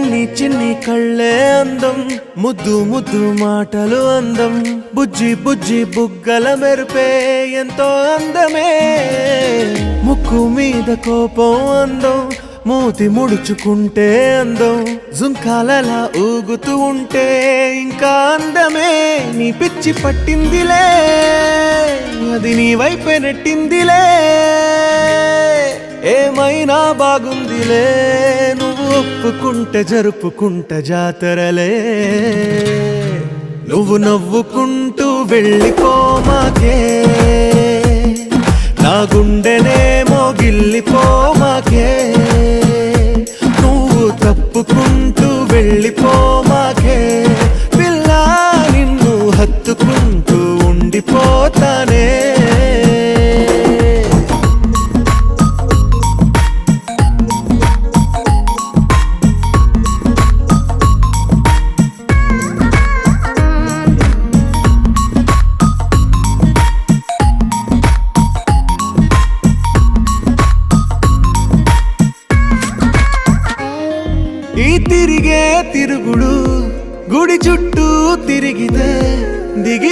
చిన్ని చిన్ని కళ్ళే అందం, ముద్దు ముద్దు మాటలు అందం, బుజ్జి బుజ్జి బుగ్గల మెరుపే ఎంతో అందమే. ముక్కు మీద కోపం అందం, మూతి ముడుచుకుంటే అందం, జుంకాలలా ఊగుతూ ఉంటే ఇంకా అందమే. నీ పిచ్చి పట్టిందిలే, అది నీ వైపే నెట్టిందిలే. ఏమైనా బాగుందిలే, నువ్వు ఒప్పుకుంటే జరుపుకుంటే జాతరలే. నువ్వు నవ్వుకుంటూ వెళ్ళిపోమాకే, నా గుండెనేమో గిల్లిపోమాకే. నువ్వు తప్పుకుంటూ వెళ్ళిపోమాకే పిల్ల, నిన్ను హత్తుకుంటూ ఉండిపోతానే. ఈ తిరిగే తిరుగుడు గుడి చుట్టూ తిరిగితే దిగి